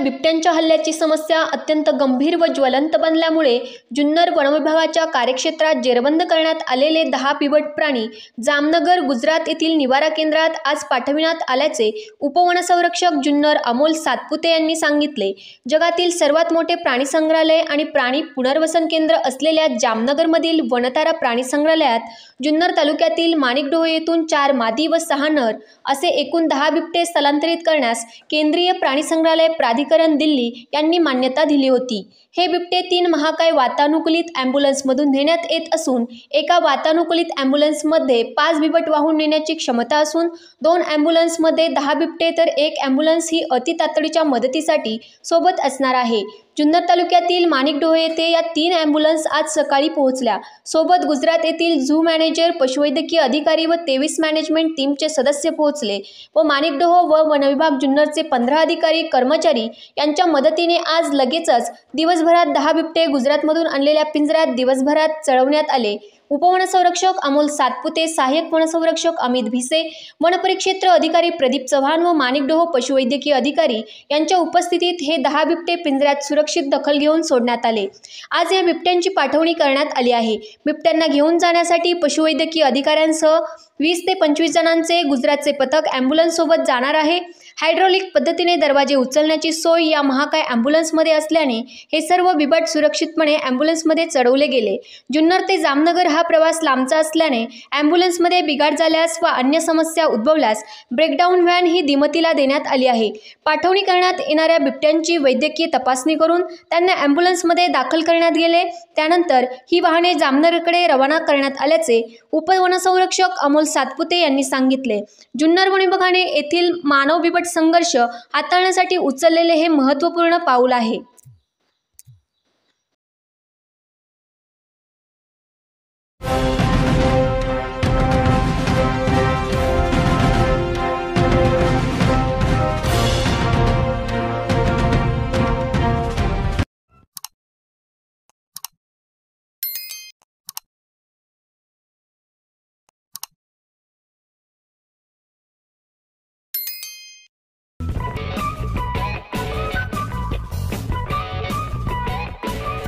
बिबट्यांच्या हल्ल्याची समस्या अत्यंत गंभीर व ज्वलंत बनल्यामुळे जुन्नर वनविभागाच्या कार्यक्षेत्रात जेरबंद करण्यात आलेले 10 बिबट प्राणी जामनगर गुजरात येथील निवारा केंद्रात आज पाठविण्यात आल्याचे उपवनसंरक्षक जुन्नर अमोल सातपुते यांनी सांगितले। जगातील सर्वात मोठे प्राणी संग्रहालय आणि प्राणी पुनर्वसन केंद्र असलेल्या जामनगरमधील वनतारा प्राणी संग्रहालयात जुन्नर तालुक्यातील माणिकडोह येथून 4 मादी व 6 नर असे एकूण 10 बिबटे स्थलांतरित करण्यास केंद्रीय प्राणी संग्रहालय प्राधिकरण दिल्ली यांनी मान्यता दिली होती। हे बिबटे 3 महाकाय वातानुकूलित ॲम्ब्युलन्समधून नेण्यात येत असून एका वातानुकूलित ॲम्ब्युलन्समध्ये 5 बिबट वाहून नेण्याची क्षमता असून 2 ॲम्ब्युलन्समध्ये 10 बिबटे तर 1 ॲम्ब्युलन्स ही अतितातडीच्या मदतीसाठी सोबत असणार आहे। जुन्नर तालुक्यातील माणिकडोह येथे या 3 ॲम्ब्युलन्स आज सकाळी पोहोचल्या। सोबत गुजरात येथील झू मॅनेजर, पशुवैद्यकीय अधिकारी व 23 मॅनेजमेंट टीमचे सदस्य पोहोचले व माणिकडोह व वनविभाग जुन्नरचे 15 अधिकारी कर्मचारी यांच्या मदतीने आज लगेचच दिवसभरात 10 बिबटे गुजरातमधून आणलेल्या पिंजऱ्यात दिवसभरात चढवण्यात आले। उपवनसंरक्षक अमोल सातपुते, सहाय्यक वनसंरक्षक अमित भिसे, वनपरिक्षेत्र अधिकारी प्रदीप चव्हाण व माणिकडोह पशुवैद्यकीय अधिकारी यांच्या उपस्थितीत हे 10 बिबटे पिंजऱ्यात सुरक्षित दखल घेऊन सोडण्यात आले। आज या बिबट्यांची पाठवणी करण्यात आली आहे। बिबट्यांना घेऊन जाण्यासाठी पशुवैद्यकीय अधिकाऱ्यांसह 20 ते 25 जणांचे गुजरातचे पथक ॲम्ब्युलन्स सोबत जाणार आहे। हायड्रोलिक पद्धतीने दरवाजे उचलण्याची सोय या महाकाय ॲम्ब्युलन्समध्ये असल्याने हे सर्व बिबट सुरक्षितपणे ॲम्ब्युलन्समध्ये चढवले गेले। जुन्नर ते जामनगर हा प्रवास लांबचा असल्याने ॲम्ब्युलन्समध्ये बिघाड झाल्यास व अन्य समस्या उद्भवल्यास ब्रेकडाऊन व्हॅन ही दिमतीला देण्यात आली आहे। पाठवणी करण्यात येणाऱ्या बिबट्यांची वैद्यकीय तपासणी करून त्यांना ॲम्ब्युलन्समध्ये दाखल करण्यात गेले। त्यानंतर ही वाहने जामनगरकडे रवाना करण्यात आल्याचे उपवनसंरक्षक अमोल सातपुते यांनी सांगितले। जुन्नर वन विभागाने येथील मानव बिबट संघर्ष हाताळण्यासाठी उचललेले हे महत्त्वपूर्ण पाऊल आहे।